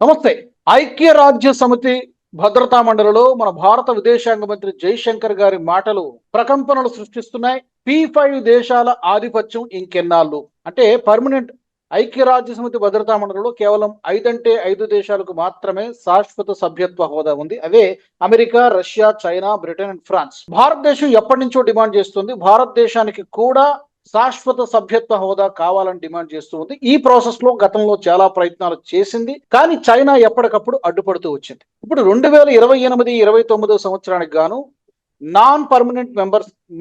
నమస్తే. ఐక్యరాజ్య సమితి భద్రతా మండలిలో మన భారత విదేశాంగ మంత్రి జైశంకర్ గారి మాటలు ప్రకంపనలు సృష్టిస్తున్నాయి. P5 దేశాల ఆధిపత్యం ఇంకెన్నాళ్ళు? అంటే పర్మనెంట్ ఐక్యరాజ్య సమితి భద్రతా మండలిలో కేవలం 5 దేశాలకు మాత్రమే శాశ్వత సభ్యత్వ హోదా ఉంది. అవే America, Russia, China, Britain and France. భారతదేశం ఎప్పటి నుంచో డిమాండ్ చేస్తుంది. భారతదేశానికి కూడా శాశ్వత సభ్యత్వ హోదా కావాలని డిమాండ్ చేస్తూ ఉంది. ఈ ప్రాసెస్ లో గతంలో చాలా ప్రయత్నాలు చేసింది, కానీ చైనా ఎప్పటికప్పుడు అడ్డుపడుతూ వచ్చింది. ఇప్పుడు 2028-29 సంవత్సరానికి గాను నాన్ పర్మనెంట్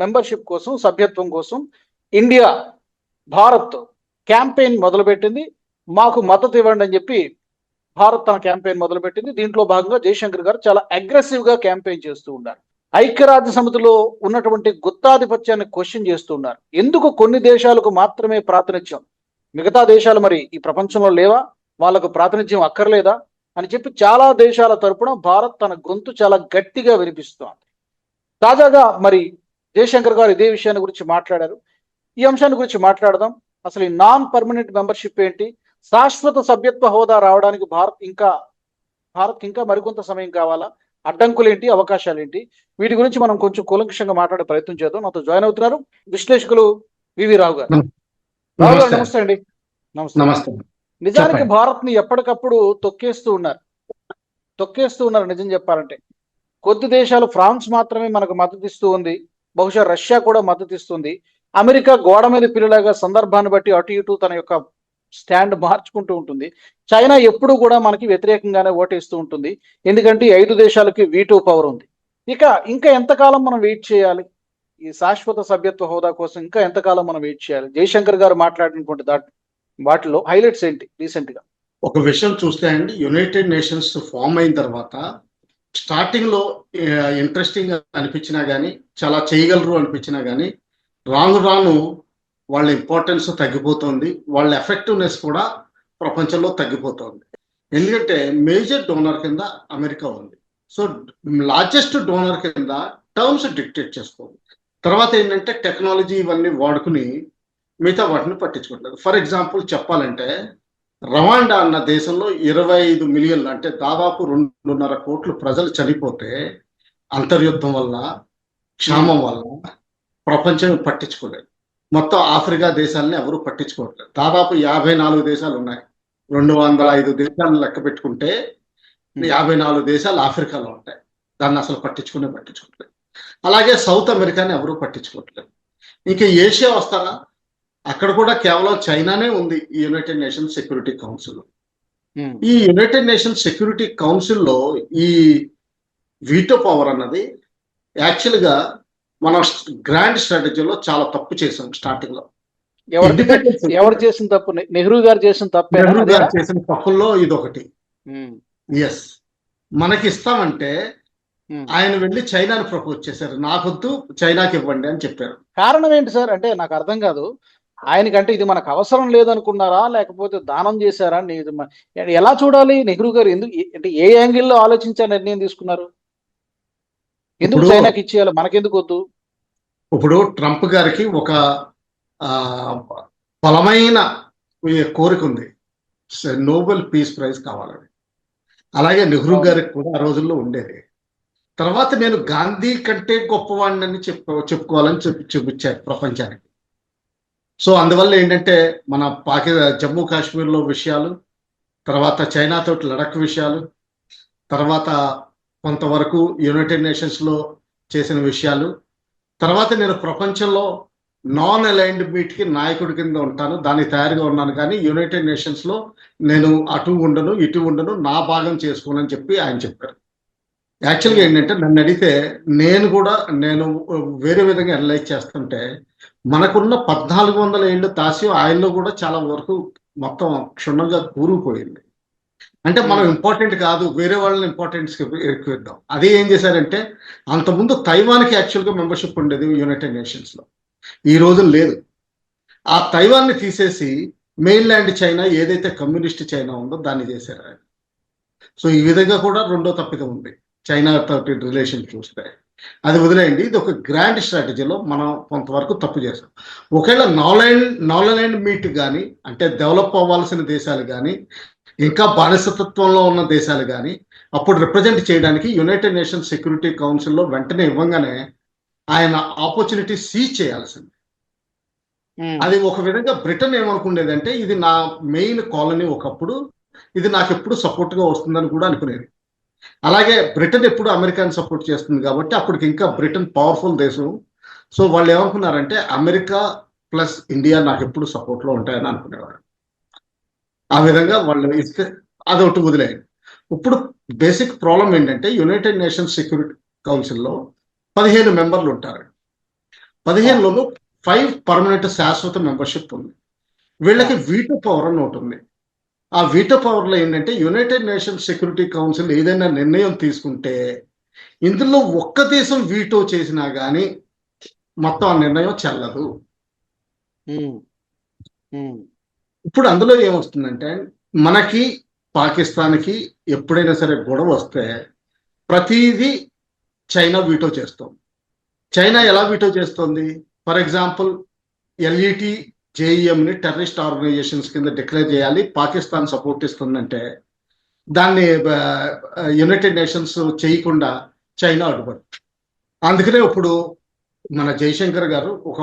మెంబర్షిప్ కోసం, సభ్యత్వం కోసం ఇండియా, భారత్ క్యాంపెయిన్ మొదలుపెట్టింది. మాకు మద్దతు ఇవ్వండి అని చెప్పి భారత్ తన క్యాంపెయిన్ మొదలుపెట్టింది. దీంట్లో భాగంగా జైశంకర్ గారు చాలా అగ్రెసివ్ గా క్యాంపెయిన్ చేస్తూ ఉన్నారు. ఐక్యరాజ్య సమితిలో ఉన్నటువంటి గుత్తాధిపత్యాన్ని క్వశ్చన్ చేస్తున్నారు. ఎందుకు కొన్ని దేశాలకు మాత్రమే ప్రాతినిధ్యం, మిగతా దేశాలు మరి ఈ ప్రపంచంలో లేవా, వాళ్ళకు ప్రాతినిధ్యం అక్కర్లేదా అని చెప్పి చాలా దేశాల తరపున భారత్ తన గొంతు చాలా గట్టిగా వినిపిస్తోంది. తాజాగా మరి జయశంకర్ గారు ఇదే విషయాన్ని గురించి మాట్లాడారు. ఈ అంశాన్ని గురించి మాట్లాడదాం. అసలు ఈ నాన్ పర్మనెంట్ మెంబర్షిప్ ఏంటి, శాశ్వత సభ్యత్వ హోదా రావడానికి భారత్ ఇంకా మరికొంత సమయం కావాలా, అడ్డంకులు ఏంటి, అవకాశాలు ఏంటి, వీటి గురించి మనం కొంచెం కూలంకషంగా మాట్లాడే ప్రయత్నం చేద్దాం. నాతో జాయిన్ అవుతున్నారు విశ్లేషకులు వివి రావు గారు. రావు గారు నమస్తే అండి. నమస్తే. నిజానికి భారత్ ని ఎప్పటికప్పుడు తొక్కేస్తూ ఉన్నారు. నిజం చెప్పాలంటే కొద్ది దేశాలు, ఫ్రాన్స్ మాత్రమే మనకు మద్దతు ఇస్తూ ఉంది. బహుశా రష్యా కూడా మద్దతు ఇస్తుంది. అమెరికా గోడ మీద పిల్లలాగా సందర్భాన్ని బట్టి అటు ఇటు తన యొక్క స్టాండ్ మార్చుకుంటూ ఉంటుంది. చైనా ఎప్పుడు కూడా మనకి వ్యతిరేకంగానే ఓటేస్తూ ఉంటుంది. ఎందుకంటే 5 దేశాలకి వీటో పవర్ ఉంది. ఇంకా ఎంతకాలం మనం వెయిట్ చేయాలి? ఈ శాశ్వత సభ్యత్వ హోదా కోసం ఇంకా ఎంతకాలం మనం వెయిట్ చేయాలి? జయశంకర్ గారు మాట్లాడినటువంటి వాటిలో హైలైట్స్ ఏంటి? రీసెంట్ గా ఒక విషయం చూస్తే అండి, యునైటెడ్ నేషన్స్ ఫామ్ అయిన తర్వాత స్టార్టింగ్ లో ఇంట్రెస్టింగ్ అనిపించినా గానీ, చాలా చేయగలరు అనిపించినా గానీ, రాను వాళ్ళ ఇంపార్టెన్స్ తగ్గిపోతుంది, వాళ్ళ ఎఫెక్టివ్నెస్ కూడా ప్రపంచంలో తగ్గిపోతుంది. ఎందుకంటే మేజర్ డోనర్ కింద అమెరికా ఉంది. సో లార్జెస్ట్ డోనర్ కింద టర్మ్స్ డిక్టేట్ చేసుకోండి. తర్వాత ఏంటంటే టెక్నాలజీ ఇవన్నీ వాడుకుని మిగతా వాటిని పట్టించుకోవట్లేదు. ఫర్ ఎగ్జాంపుల్ చెప్పాలంటే, రవాండా అన్న దేశంలో 25 మిలియన్లు, అంటే దాదాపు 2.5 కోట్ల ప్రజలు చనిపోతే అంతర్యుద్ధం వల్ల, క్షామం వల్ల ప్రపంచం పట్టించుకోలేదు. మొత్తం ఆఫ్రికా దేశాలని ఎవరు పట్టించుకోవట్లేదు. దాదాపు 54 దేశాలు ఉన్నాయి. 205 దేశాలను లెక్క పెట్టుకుంటే 54 దేశాలు ఆఫ్రికాలో ఉంటాయి. దాన్ని అసలు పట్టించుకోవట్లేదు. అలాగే సౌత్ అమెరికాని ఎవరు పట్టించుకోవట్లేదు. ఇంకా ఏషియా వస్తారా, అక్కడ కూడా కేవలం చైనానే ఉంది ఈ యునైటెడ్ నేషన్స్ సెక్యూరిటీ కౌన్సిల్. ఈ యునైటెడ్ నేషన్స్ సెక్యూరిటీ కౌన్సిల్లో ఈ వీటో పవర్ అన్నది యాక్చువల్గా మన గ్రాండ్ స్ట్రాటజీలో చాలా తప్పు చేసాం. స్టార్టింగ్ లో ఎవరు చేసిన తప్పు? నెహ్రూ గారు చేసిన తప్పు. నెహ్రూ గారు చేసిన తప్పుల్లో ఇదొకటి. ఎస్, మనకి ఇస్తామంటే ఆయన వెళ్ళి చైనాని ప్రపోజ్ చేశారు. నాకొద్దు, చైనాకి ఇవ్వండి అని చెప్పారు. కారణం ఏంటి సార్? అంటే నాకు అర్థం కాదు. ఆయనకంటే ఇది మనకు అవసరం లేదనుకున్నారా, లేకపోతే దానం చేశారా? ఎలా చూడాలి? నెహ్రూ గారు ఎందుకు, అంటే ఏ యాంగిల్లో ఆలోచించే నిర్ణయం తీసుకున్నారు? ఎందుకు చైనాకి ఇచ్చేయాలి, మనకెందుకు వద్దు? ఇప్పుడు ట్రంప్ గారికి ఒక బలమైన కోరిక ఉంది, నోబెల్ పీస్ ప్రైజ్ కావాలని. అలాగే నెహ్రూ గారికి కూడా ఆ రోజుల్లో ఉండేది. తర్వాత నేను గాంధీ కంటే గొప్పవాడిని చెప్పుకోవాలని చూపించారు ప్రపంచానికి. సో అందువల్ల ఏంటంటే మన జమ్మూ కాశ్మీర్లో విషయాలు, తర్వాత చైనాతో లడఖ్ విషయాలు, తర్వాత కొంతవరకు యునైటెడ్ నేషన్స్లో చేసిన విషయాలు, తర్వాత నేను ప్రపంచంలో నాన్ అలైన్డ్ మీట్కి నాయకుడి కింద ఉంటాను, దానికి తయారుగా ఉన్నాను, కానీ యునైటెడ్ నేషన్స్లో నేను అటు ఉండను ఇటు ఉండను, నా భాగం చేసుకోనని చెప్పి ఆయన చెప్పారు. యాక్చువల్గా ఏంటంటే నన్ను అడిగితే నేను వేరే విధంగా అనలైజ్ చేస్తుంటే, మనకున్న 1400 ఏళ్ళు దాస్యం ఆయనలో కూడా చాలా వరకు మొత్తం క్షుణ్ణంగా కూరుకుపోయింది. అంటే మనం ఇంపార్టెంట్ కాదు, వేరే వాళ్ళని ఇంపార్టెన్స్ ఎక్కువిద్దాం. అదే ఏం చేశారంటే, అంతకుముందు తైవాన్కి యాక్చువల్గా మెంబర్షిప్ ఉండేది యునైటెడ్ నేషన్స్లో, ఈ రోజు లేదు. ఆ తైవాన్ని తీసేసి మెయిన్ ల్యాండ్ చైనా, ఏదైతే కమ్యూనిస్ట్ చైనా ఉందో దాన్ని చేశారు ఆయన. సో ఈ విధంగా కూడా రెండో తప్పిదం ఉంది చైనా తోటి రిలేషన్ చూస్తే. అది వదిలేయండి, ఇది ఒక గ్రాండ్ స్ట్రాటజీలో మనం కొంతవరకు తప్పు చేసాం. ఒకవేళ నాన్ అలైన్డ్ మీట్ కానీ, అంటే డెవలప్ అవ్వాల్సిన దేశాలు కానీ ఇంకా బానిసతత్వంలో ఉన్న దేశాలు కానీ అప్పుడు రిప్రజెంట్ చేయడానికి యునైటెడ్ నేషన్స్ సెక్యూరిటీ కౌన్సిల్లో వెంటనే ఇవ్వగానే ఆయన ఆపర్చునిటీ సీజ్ చేయాల్సింది. అది ఒక విధంగా బ్రిటన్ ఏమనుకునేదంటే ఇది నా మెయిన్ కాలనీ ఒకప్పుడు, ఇది నాకు ఎప్పుడు సపోర్ట్ గా వస్తుందని కూడా అనుకునేది. అలాగే బ్రిటన్ ఎప్పుడు అమెరికాని సపోర్ట్ చేస్తుంది కాబట్టి అప్పటికి ఇంకా బ్రిటన్ పవర్ఫుల్ దేశం. సో వాళ్ళు ఏమనుకున్నారంటే అమెరికా ప్లస్ ఇండియా నాకు ఎప్పుడు సపోర్ట్ లో ఉంటాయని అనుకునేవారు. ఆ విధంగా వాళ్ళు ఇస్తే అదొకటి వదిలేయండి. ఇప్పుడు బేసిక్ ప్రాబ్లం ఏంటంటే యునైటెడ్ నేషన్స్ సెక్యూరిటీ కౌన్సిల్లో 15 మెంబర్లు ఉంటారు. 15లోనూ 5 పర్మనెంట్ శాశ్వత మెంబర్షిప్ ఉంది. వీళ్ళకి వీటో పవర్ అని ఒకటి ఉంది. ఆ వీటో పవర్ లో ఏంటంటే యునైటెడ్ నేషన్స్ సెక్యూరిటీ కౌన్సిల్ ఏదైనా నిర్ణయం తీసుకుంటే ఇందులో ఒక్క దేశం వీటో చేసినా గానీ మొత్తం ఆ నిర్ణయం చెల్లదు. ఇప్పుడు అందులో ఏమొస్తుందంటే మనకి పాకిస్తాన్కి ఎప్పుడైనా సరే గొడవ వస్తే ప్రతిదీ చైనా వీటో చేస్తుంది. చైనా ఎలా వీటో చేస్తుంది? ఫర్ ఎగ్జాంపుల్ ఎల్ఈటి జేఈఎంని టెర్రరిస్ట్ ఆర్గనైజేషన్స్ కింద డిక్లేర్ చేయాలి, పాకిస్తాన్ సపోర్ట్ ఇస్తుందంటే దాన్ని యునైటెడ్ నేషన్స్ చేయకుండా చైనా అడ్డుపడుతుంది. అందుకనే ఇప్పుడు మన జైశంకర్ గారు ఒక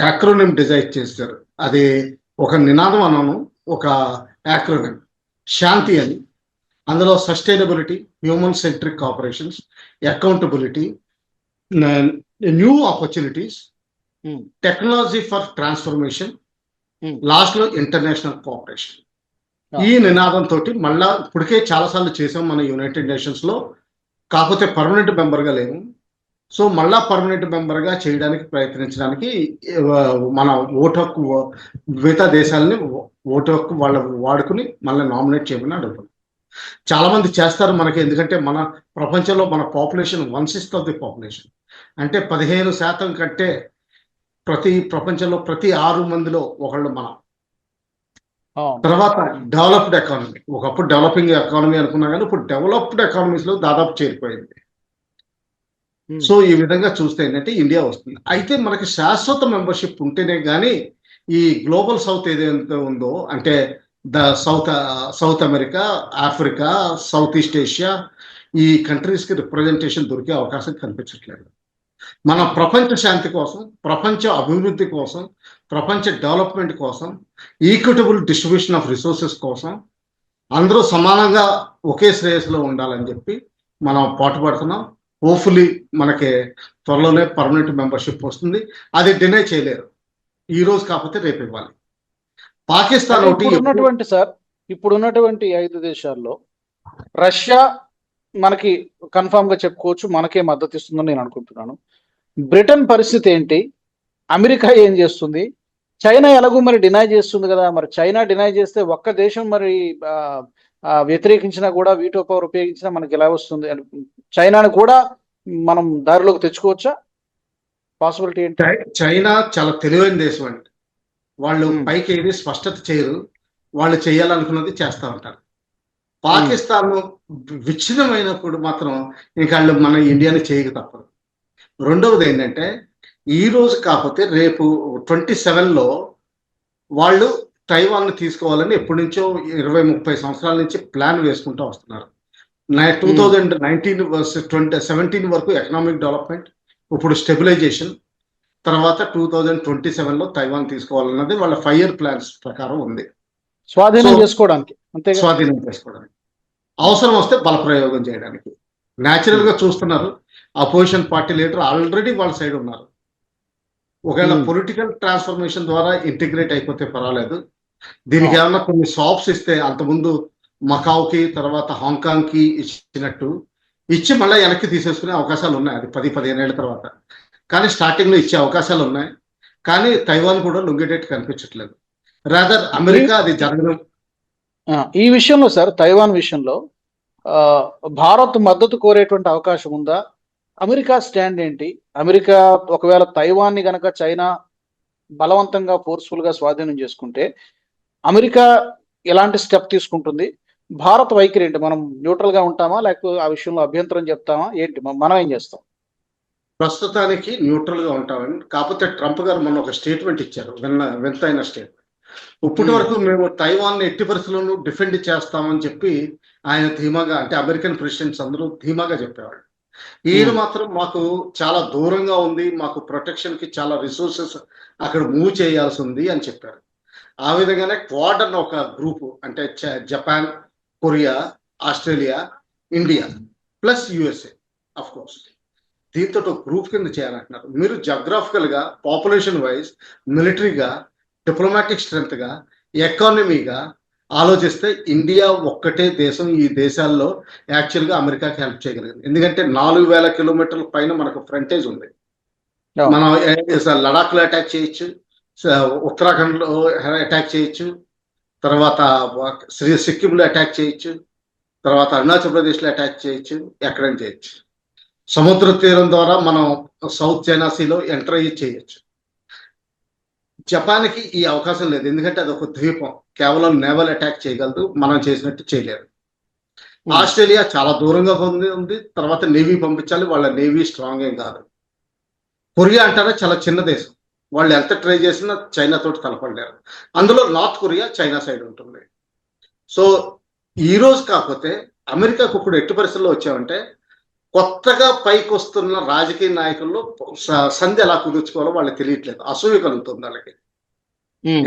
యాక్రోనిమ్ డిజైన్ చేశారు. అది ఒక నినాదం అన్నాను, ఒక యాక్రోనిమ్ శాంతి అని. అందులో sustainability, human centric operations, accountability, new opportunities, technology for transformation, last లో ఇంటర్నేషనల్ కోఆపరేషన్. ఈ నినాదంతో మళ్ళా ఇప్పటికే చాలాసార్లు చేసాం మన యునైటెడ్ నేషన్స్ లో, కాకపోతే పర్మనెంట్ మెంబర్ గా లేము. సో మళ్ళా పర్మనెంట్ మెంబర్ గా చేయడానికి ప్రయత్నించడానికి మన ఓటు హక్కు మిగతా దేశాలని ఓటు హక్కు వాళ్ళు వాడుకుని మళ్ళీ నామినేట్ చేయమని అడుగుతాం. చాలా మంది చేస్తారు మనకి, ఎందుకంటే మన ప్రపంచంలో మన పాపులేషన్ 1/6 ఆఫ్ ది పాపులేషన్, అంటే 15% కంటే ప్రపంచంలో ప్రతి 6 మందిలో ఒకళ్ళు మనం. తర్వాత డెవలప్డ్ ఎకానమీ, ఒకప్పుడు డెవలపింగ్ ఎకానమీ అనుకున్నా కానీ ఇప్పుడు డెవలప్డ్ ఎకానమీస్ లో దాదాపు చేరిపోయింది. సో ఈ విధంగా చూస్తే ఏంటంటే ఇండియా వస్తుంది. అయితే మనకి శాశ్వత మెంబర్షిప్ ఉంటేనే కానీ ఈ గ్లోబల్ సౌత్ ఏదైతే ఉందో, అంటే south America, Africa, south east Asia, ఈ కంట్రీస్ కి రిప్రజెంటేషన్ దొరికే అవకాశం కనిపించట్లేదు. మన ప్రపంచ శాంతి కోసం, ప్రపంచ అభివృద్ధి కోసం, ప్రపంచ డెవలప్మెంట్ కోసం, ఈక్విటబుల్ డిస్ట్రిబ్యూషన్ ఆఫ్ రిసోర్సెస్ కోసం అందరూ సమానంగా ఒకే శ్రేయస్సులో ఉండాలని చెప్పి మనం పాటుపడుతున్నాం. హోప్ఫుల్లీ మనకి త్వరలోనే పర్మనెంట్ మెంబర్షిప్ వస్తుంది. అది డినై చేయలేరు, ఈ రోజు కాకపోతే రేపు ఇవ్వాలి. పాకిస్తాన్ ఇప్పుడున్నటువంటి 5 దేశాల్లో రష్యా మనకి కన్ఫామ్ గా చెప్పుకోవచ్చు మనకే మద్దతు ఇస్తుందని నేను అనుకుంటున్నాను. బ్రిటన్ పరిస్థితి ఏంటి? అమెరికా ఏం చేస్తుంది? చైనా ఎలాగో మరి డినై చేస్తుంది కదా, మరి చైనా డినై చేస్తే ఒక్క దేశం మరి వ్యతిరేకించినా కూడా, వీటో పవర్ ఉపయోగించినా మనకి ఎలా వస్తుంది? చైనాను కూడా మనం దారిలోకి తెచ్చుకోవచ్చా? పాసిబిలిటీ ఏంటి? చైనా చాలా తెలివైన దేశం అండి. వాళ్ళు పైకి ఏది స్పష్టత చేయరు, వాళ్ళు చేయాలనుకున్నది చేస్తూ ఉంటారు. పాకిస్తాన్ విచ్ఛిన్నమైనప్పుడు మాత్రం ఇంకా వాళ్ళు మన ఇండియాని చేయక తప్పదు. రెండవది ఏంటంటే ఈ రోజు కాకపోతే రేపు 27లో వాళ్ళు తైవాన్ తీసుకోవాలని ఎప్పటి నుంచో 20-30 సంవత్సరాల నుంచి ప్లాన్ వేసుకుంటూ వస్తున్నారు. 2019 వర్సెస్ 2017 వరకు ఎకనామిక్ డెవలప్మెంట్, ఇప్పుడు స్టెబిలైజేషన్, తర్వాత 2027లో తైవాన్ తీసుకోవాలన్నది వాళ్ళ 5 year ప్లాన్స్ ప్రకారం ఉంది. స్వాధీనం చేసుకోవడానికి, అవసరం వస్తే బల ప్రయోగం చేయడానికి. న్యాచురల్ గా చూస్తున్నారు, అపోజిషన్ పార్టీ లీడర్ ఆల్రెడీ వాళ్ళ సైడ్ ఉన్నారు. ఒకవేళ పొలిటికల్ ట్రాన్స్ఫర్మేషన్ ద్వారా ఇంటిగ్రేట్ అయిపోతే పర్వాలేదు, దీనికి ఏమన్నా కొన్ని సాప్స్ ఇస్తే, అంతకుముందు మకావుకి తర్వాత హాంకాంగ్ కి ఇచ్చినట్టు ఇచ్చి మళ్ళీ వెనక్కి తీసేసుకునే అవకాశాలు ఉన్నాయి. అది 10-15 ఏళ్ల తర్వాత, కానీ స్టార్టింగ్ లో ఇచ్చే అవకాశాలు ఉన్నాయి. కానీ తైవాన్ కూడా లొంగేటట్టు కనిపించట్లేదు. రాదర్ అమెరికా అది జరగడం. ఈ విషయంలో సార్, తైవాన్ విషయంలో భారత్ మద్దతు కోరేటువంటి అవకాశం ఉందా? అమెరికా స్టాండ్ ఏంటి? అమెరికా ఒకవేళ తైవాన్ ని గనక చైనా బలవంతంగా ఫోర్స్ఫుల్ గా స్వాధీనం చేసుకుంటే అమెరికా ఎలాంటి స్టెప్ తీసుకుంటుంది? భారత్ వైఖరి ఏంటి? మనం న్యూట్రల్ గా ఉంటామా, లేకపోతే ఆ విషయంలో అభ్యంతరం చెప్తామా ఏంటి? మనం ఏం చేస్తాం? ప్రస్తుతానికి న్యూట్రల్ గా ఉంటామని. కాకపోతే ట్రంప్ గారు మొన్న ఒక స్టేట్మెంట్ ఇచ్చారు, వింతైన స్టేట్మెంట్. ఇప్పటి వరకు మేము తైవాన్ ఎట్టి పరిస్థితుల్లోనూ డిఫెండ్ చేస్తామని చెప్పి ఆయన ధీమాగా, అంటే అమెరికన్ ప్రెసిడెంట్స్ అందరూ ధీమాగా చెప్పేవాళ్ళు. ఈయన మాత్రం మాకు చాలా దూరంగా ఉంది, మాకు ప్రొటెక్షన్ కి చాలా రిసోర్సెస్ అక్కడ మూవ్ చేయాల్సి ఉంది అని చెప్పారు. ఆ విధంగానే క్వాడ్ అన్న ఒక గ్రూప్, అంటే Japan, Korea, Australia, India plus USA of course, దీంతో ఒక గ్రూప్ కింద చేయాలంటున్నారు. మీరు జాగ్రఫికల్ గా, పాపులేషన్ వైజ్, మిలిటరీగా, డిప్లొమాటిక్ స్ట్రెంత్ గా, ఎకానమీగా ఆలోచిస్తే ఇండియా ఒక్కటే దేశం ఈ దేశాల్లో యాక్చువల్గా అమెరికాకి హెల్ప్ చేయగలిగింది. ఎందుకంటే 4000 కిలోమీటర్ల పైన మనకు ఫ్రంటేజ్ ఉంది. మనం లడాక్ లో అటాక్ చేయొచ్చు, ఉత్తరాఖండ్ లో అటాక్ చేయొచ్చు, తర్వాత సిక్కింలో అటాక్ చేయొచ్చు, తర్వాత అరుణాచల్ ప్రదేశ్ లో అటాక్ చేయొచ్చు, ఎక్కడైనా చేయొచ్చు. సముద్ర తీరం ద్వారా మనం సౌత్ చైనా సీలో ఎంటర్ అయ్యి చేయొచ్చు. జపాన్కి ఈ అవకాశం లేదు, ఎందుకంటే అది ఒక ద్వీపం, కేవలం నేవల్ అటాక్ చేయగలదు, మనం చేసినట్టు చేయలేరు. ఆస్ట్రేలియా చాలా దూరంగా ఉంది, తర్వాత నేవీ పంపించాలి, వాళ్ళ నేవీ స్ట్రాంగ్ ఏం కాదు. కొరియా అంటారా చాలా చిన్న దేశం, వాళ్ళు ఎంత ట్రై చేసినా చైనా తోటి కలపలేరు. అందులో నార్త్ కొరియా చైనా సైడ్ ఉంటుంది. సో ఈ రోజు కాకపోతే అమెరికాకు ఇప్పుడు ఎట్టి పరిస్థితుల్లో వచ్చామంటే కొత్తగా పైకి వస్తున్న రాజకీయ నాయకుల్లో సంధి ఎలా కుదుర్చుకోవాలో వాళ్ళకి తెలియట్లేదు, అసూయ కలుగుతుంది వాళ్ళకి.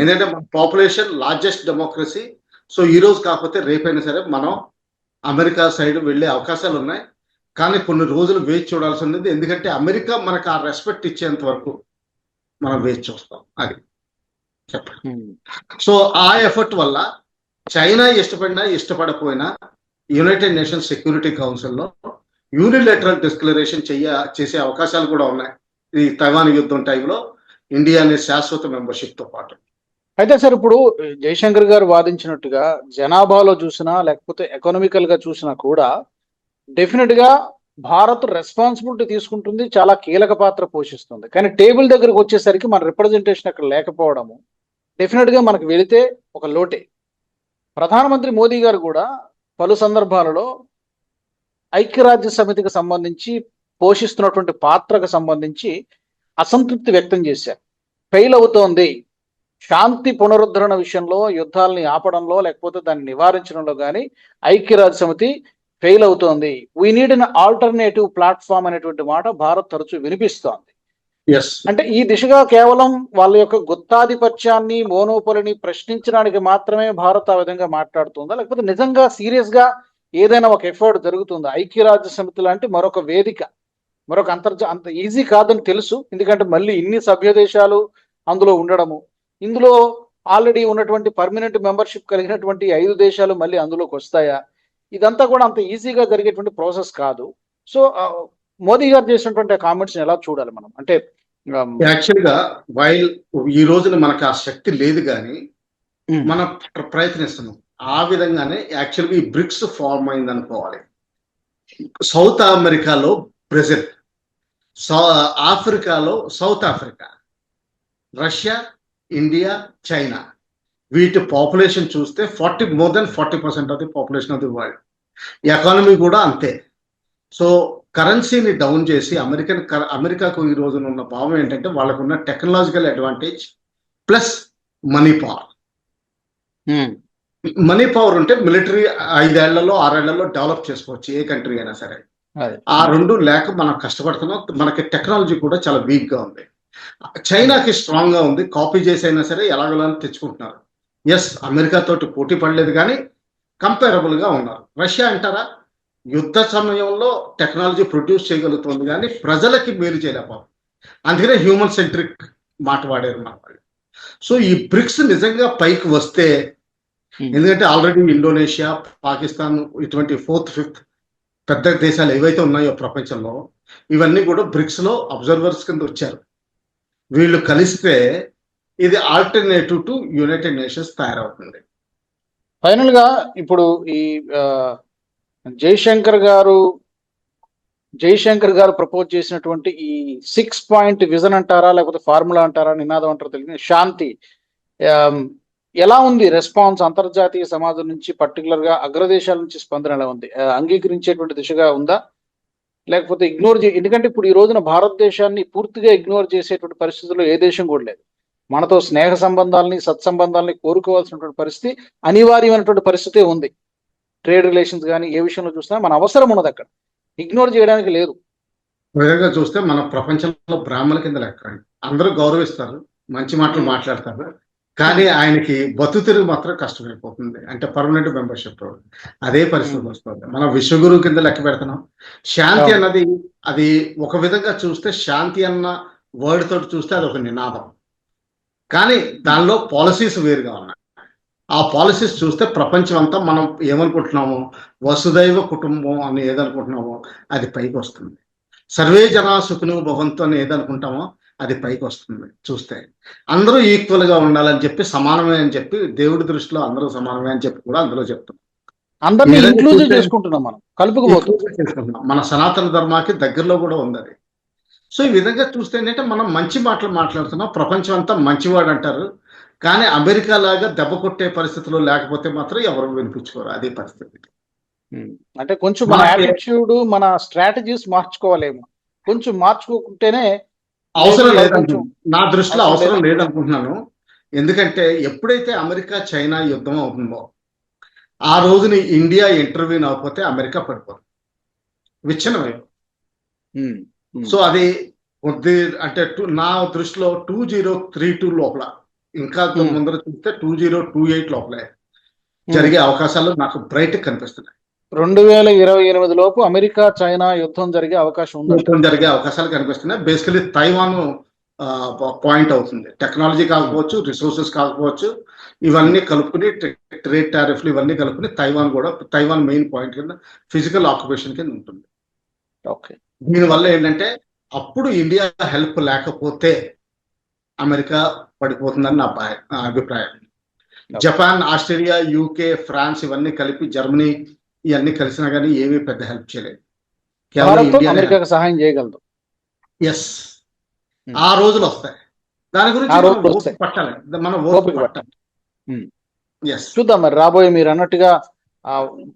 ఎందుకంటే మన పాపులేషన్ లార్జెస్ట్ డెమోక్రసీ. సో ఈ రోజు కాకపోతే రేపైనా సరే మనం అమెరికా సైడ్ వెళ్ళే అవకాశాలు ఉన్నాయి, కానీ కొన్ని రోజులు వేచి చూడాల్సి ఉంది. ఎందుకంటే అమెరికా మనకు ఆ రెస్పెక్ట్ ఇచ్చేంత వరకు మనం వేచి చూస్తాం, అది చెప్పండి. సో ఆ ఎఫర్ట్ వల్ల చైనా ఇష్టపడకపోయినా యునైటెడ్ నేషన్స్ సెక్యూరిటీ కౌన్సిల్లో యూనిలేటరల్ డిక్లరేషన్ చేసే అవకాశాలు కూడా ఉన్నాయి ఈ తైవాన్ యుద్ధం టైంలో, ఇండియా అనే శాశ్వత మెంబర్షిప్ తో పాటు. అయితే సార్, ఇప్పుడు జయశంకర్ గారు వాదించినట్టుగా జనాభాలో చూసినా లేకపోతే ఎకనామికల్ గా చూసినా కూడా డెఫినెట్ గా భారత్ రెస్పాన్సిబిలిటీ తీసుకుంటుంది, చాలా కీలక పాత్ర పోషిస్తుంది. కానీ టేబుల్ దగ్గరకు వచ్చేసరికి మన రిప్రజెంటేషన్ అక్కడ లేకపోవడము డెఫినెట్ గా మనకు వెళితే ఒక లోటే. ప్రధానమంత్రి మోదీ గారు కూడా పలు సందర్భాలలో ఐక్యరాజ్య సమితికి సంబంధించి పోషిస్తున్నటువంటి పాత్రకు సంబంధించి అసంతృప్తి వ్యక్తం చేశారు. ఫెయిల్ అవుతోంది, శాంతి పునరుద్ధరణ విషయంలో, యుద్ధాలని ఆపడంలో లేకపోతే దాన్ని నివారించడంలో కానీ ఐక్యరాజ్య సమితి ఫెయిల్ అవుతోంది. We need an alternative platform అనేటువంటి మాట భారత్ తరచూ వినిపిస్తోంది. అంటే ఈ దిశగా కేవలం వాళ్ళ యొక్క గుత్తాధిపత్యాన్ని, మోనోపలిని ప్రశ్నించడానికి మాత్రమే భారత్ ఆ విధంగా మాట్లాడుతుందా, లేకపోతే నిజంగా సీరియస్ గా ఏదైనా ఒక ఎఫర్ట్ జరుగుతుందా? ఐక్యరాజ్య సమితి లాంటి మరొక వేదిక, మరొక అంత ఈజీ కాదని తెలుసు, ఎందుకంటే మళ్ళీ ఇన్ని సభ్య దేశాలు అందులో ఉండడము, ఇందులో ఆల్రెడీ ఉన్నటువంటి పర్మనెంట్ మెంబర్షిప్ కలిగినటువంటి 5 దేశాలు మళ్ళీ అందులోకి వస్తాయా? ఇదంతా కూడా అంత ఈజీగా జరిగేటువంటి ప్రాసెస్ కాదు. సో మోదీ గారు చేసినటువంటి కామెంట్స్ ఎలా చూడాలి మనం? అంటే యాక్చువల్గా వైల్ ఈ రోజున మనకు ఆ శక్తి లేదు, కానీ మనం ప్రయత్నిస్తున్నాం. ఆ విధంగానే యాక్చువల్గా ఈ బ్రిక్స్ ఫార్మ్ అయింది అనుకోవాలి. సౌత్ అమెరికాలో బ్రెజిల్, ఆఫ్రికాలో south Africa, Russia, India, China, వీటి పాపులేషన్ చూస్తే more than 40% of the population of the world. Economy కూడా అంతే. సో కరెన్సీని డౌన్ చేసి అమెరికాకు ఈ రోజున ఉన్న భావం ఏంటంటే వాళ్ళకున్న technological advantage plus money power. Money power ఉంటే మిలిటరీ 5 ఏళ్లలో 6 ఏళ్లలో డెవలప్ చేసుకోవచ్చు ఏ కంట్రీ అయినా సరే. ఆ రెండు లేక మనం కష్టపడుతున్నాం. మనకి టెక్నాలజీ కూడా చాలా వీక్ గా ఉంది. చైనాకి స్ట్రాంగ్ గా ఉంది, కాపీ చేసి అయినా సరే ఎలాగోలా తెచ్చుకుంటున్నారు. ఎస్, అమెరికా తోటి పోటీ పడలేదు కానీ కంపేరబుల్ గా ఉన్నారు. రష్యా అంటారా, యుద్ధ సమయంలో టెక్నాలజీ ప్రొడ్యూస్ చేయగలుగుతుంది కానీ ప్రజలకి మేలు చేయలేకపోతుంది. అందుకనే హ్యూమన్ సెంట్రిక్ మాట వాడారు మన వాళ్ళు. సో ఈ బ్రిక్స్ నిజంగా పైకి వస్తే, ఎందుకంటే ఆల్రెడీ ఇండోనేషియా, పాకిస్తాన్ ఇటువంటి 4th 5th పెద్ద దేశాలు ఏవైతే ఉన్నాయో ప్రపంచంలో, ఇవన్నీ కూడా బ్రిక్స్ లో అబ్జర్వర్స్ కింద వచ్చారు. వీళ్ళు కలిస్తే ఇది ఆల్టర్నేటివ్ టు యునైటెడ్ నేషన్స్ తయారవుతుంది. ఫైనల్ గా ఇప్పుడు ఈ జయశంకర్ గారు ప్రపోజ్ చేసినటువంటి ఈ 6 పాయింట్ విజన్ అంటారా లేకపోతే ఫార్ములా అంటారా, నినాదం అంటారా తెలియదు, శాంతి ఎలా ఉంది రెస్పాన్స్? అంతర్జాతీయ సమాజం నుంచి, పర్టికులర్ గా అగ్రదేశాల నుంచి స్పందన ఎలా ఉంది? అంగీకరించేటువంటి దిశగా ఉందా, లేకపోతే ఇగ్నోర్ ఎందుకంటే ఇప్పుడు ఈ రోజున భారతదేశాన్ని పూర్తిగా ఇగ్నోర్ చేసేటువంటి పరిస్థితుల్లో ఏ దేశం కూడా లేదు. మనతో స్నేహ సంబంధాలని సత్సంబంధాలని కోరుకోవాల్సినటువంటి పరిస్థితి, అనివార్యమైనటువంటి పరిస్థితి ఉంది. ట్రేడ్ రిలేషన్స్ కానీ ఏ విషయంలో చూసినా మన అవసరం ఉన్నది, అక్కడ ఇగ్నోర్ చేయడానికి లేదు. విధంగా చూస్తే మన ప్రపంచంలో బ్రాహ్మణ కింద లెక్క. అందరూ గౌరవిస్తారు, మంచి మాటలు మాట్లాడతారు, కానీ ఆయనకి బతుతిరుగు మాత్రం కష్టమైపోతుంది. అంటే పర్మనెంట్ మెంబర్షిప్ అదే పరిస్థితి వస్తుంది. మనం విశ్వగురువు కింద లెక్క పెడుతున్నాం. శాంతి అన్నది అది ఒక విధంగా చూస్తే, శాంతి అన్న వర్డ్ తోటి చూస్తే అది ఒక నినాదం, కానీ దానిలో పాలసీస్ వేరుగా ఉన్నాయి. ఆ పాలసీస్ చూస్తే ప్రపంచం అంతా మనం ఏమనుకుంటున్నామో, వసుదైవ కుటుంబం అని ఏదనుకుంటున్నామో అది పైకి వస్తుంది. సర్వే జనా సుఖినో భవంతు అని ఏదనుకుంటామో అది పైకి వస్తుంది. చూస్తే అందరూ ఈక్వల్ గా ఉండాలని చెప్పి, సమానమే అని చెప్పి, దేవుడి దృష్టిలో అందరూ సమానమే అని చెప్పి కూడా అందులో చెప్తున్నాం. అందరినీ ఇంక్లూజివ్ చేసుకుంటున్నాం, మనం కలుపుకుపోతున్నాం. మన సనాతన ధర్మానికి దగ్గరలో కూడా ఉంది అది. సో ఈ విధంగా చూస్తే ఏంటంటే మనం మంచి మాటలు మాట్లాడుతున్నాం, ప్రపంచం అంతా మంచివాడు అంటారు, కానీ అమెరికా లాగా దెబ్బ కొట్టే పరిస్థితిలో లేకపోతే మాత్రం ఎవరు వినిపించుకోరు. అదే పరిస్థితి. అంటే కొంచెం మన యాటిట్యూడ్, మన స్ట్రాటజీస్ మార్చుకోవాలేమో. కొంచెం మార్చుకుంటేనే అవసరం లేదంటూ నా దృష్టిలో అవసరం లేదనుకుంటున్నాను. ఎందుకంటే ఎప్పుడైతే అమెరికా చైనా యుద్ధం అవుతుందో ఆ రోజుని ఇండియా ఇంటర్వ్యూన్ అవ్వకపోతే అమెరికా పడిపోతుంది, విచ్ఛిన్నమైపోతుంది. సో అది కొద్ది అంటే నా దృష్టిలో 2032 లోపల, ఇంకా ముందర చూస్తే 2028 లోపలే జరిగే అవకాశాలు నాకు బ్రైట్ కనిపిస్తున్నాయి. 2028 లోపు అమెరికా చైనా యుద్ధం జరిగే అవకాశం ఉంది. జరిగే అవకాశాలు కనిపిస్తున్నాయి. బేసికలీ తైవాన్ పాయింట్ అవుతుంది. టెక్నాలజీ కాకపోవచ్చు, రిసోర్సెస్ కాకపోవచ్చు, ఇవన్నీ కలుపుకుని ట్రేడ్ టారిఫ్లు ఇవన్నీ కలుపుకుని తైవాన్ మెయిన్ పాయింట్ కింద ఫిజికల్ ఆక్యుపేషన్ కింద ఉంటుంది. ఓకే, దీనివల్ల ఏంటంటే అప్పుడు ఇండియా హెల్ప్ లేకపోతే అమెరికా పడిపోతుందని నా అభిప్రాయం. జపాన్, ఆస్ట్రేలియా, యూకే, ఫ్రాన్స్ ఇవన్నీ కలిపి, జర్మనీ ఇవన్నీ కలిసినా కానీ ఏమీ పెద్ద హెల్ప్ చేయలేదు. అమెరికాకు సహాయం చేయగలదు. ఎస్, ఆ రోజులు వస్తాయి. దాని గురించి పట్టాలి, మనం ఓపిక పట్టాలి. చూద్దాం మరి రాబోయే, మీరు అన్నట్టుగా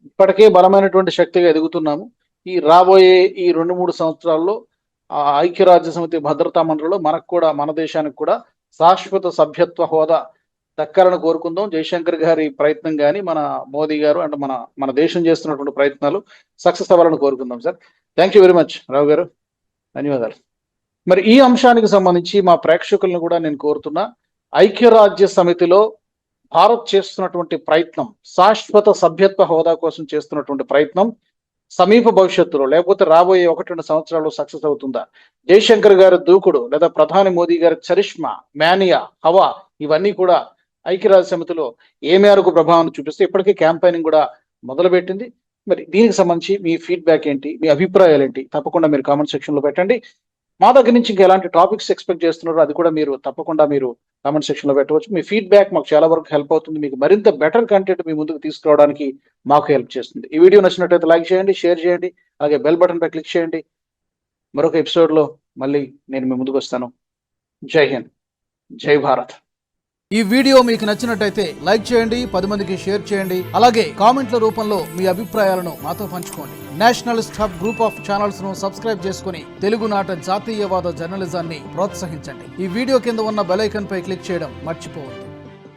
ఇప్పటికే బలమైనటువంటి శక్తిగా ఎదుగుతున్నాము. ఈ రాబోయే ఈ 2-3 సంవత్సరాల్లో ఐక్యరాజ్య సమితి భద్రతా మండలిలో మనకు కూడా, మన దేశానికి కూడా శాశ్వత సభ్యత్వ హోదా దక్కాలని కోరుకుందాం. జయశంకర్ గారి ప్రయత్నం కానీ, మన మోదీ గారు అంటే మన దేశం చేస్తున్నటువంటి ప్రయత్నాలు సక్సెస్ అవ్వాలని కోరుకుందాం. Sir, thank you very much Rao గారు, ధన్యవాదాలు. మరి ఈ అంశానికి సంబంధించి మా ప్రేక్షకులను కూడా నేను కోరుతున్నా, ఐక్యరాజ్య సమితిలో భారత్ చేస్తున్నటువంటి ప్రయత్నం, శాశ్వత సభ్యత్వ హోదా కోసం చేస్తున్నటువంటి ప్రయత్నం సమీప భవిష్యత్తులో లేకపోతే రాబోయే 1-2 సంవత్సరాల్లో సక్సెస్ అవుతుందా? జయశంకర్ గారి దూకుడు లేదా ప్రధాని మోదీ గారి చరిష్మా, మేనియా, హవా ఇవన్నీ కూడా ఐక్యరాజ్య సమితిలో ఏ మేరకు ప్రభావాన్ని చూపిస్తే ఇప్పటికే క్యాంపెయినింగ్ కూడా మొదలుపెట్టింది. మరి దీనికి సంబంధించి మీ ఫీడ్బ్యాక్ ఏంటి, మీ అభిప్రాయాలు ఏంటి, తప్పకుండా మీరు కామెంట్ సెక్షన్ లో పెట్టండి. మా దగ్గర నుంచి ఇంకా ఎలాంటి టాపిక్స్ ఎక్స్పెక్ట్ చేస్తున్నారో అది కూడా మీరు తప్పకుండా మీరు కామెంట్ సెక్షన్ లో పెట్టవచ్చు. మీ ఫీడ్బ్యాక్ మాకు చాలా వరకు హెల్ప్ అవుతుంది. మీకు మరింత బెటర్ కంటెంట్ మీ ముందుకు తీసుకురావడానికి మాకు హెల్ప్ చేస్తుంది. ఈ వీడియో నచ్చినట్లయితే లైక్ చేయండి, షేర్ చేయండి, అలాగే బెల్ బటన్ పై క్లిక్ చేయండి. మరొక ఎపిసోడ్ లో మళ్ళీ నేను మీ ముందుకు వస్తాను. జై హింద్, జై భారత్. ఈ వీడియో మీకు నచ్చినట్టయితే లైక్ చేయండి, 10 మందికి షేర్ చేయండి, అలాగే కామెంట్ల రూపంలో మీ అభిప్రాయాలను మాతో పంచుకోండి. Nationalist hub group of channels ను సబ్స్క్రైబ్ చేసుకుని తెలుగునాట జాతీయవాద జర్నలిజాన్ని ప్రోత్సహించండి. ఈ వీడియో కింద ఉన్న బెల్ ఐకాన్ పై క్లిక్ చేయడం మర్చిపోవద్దు.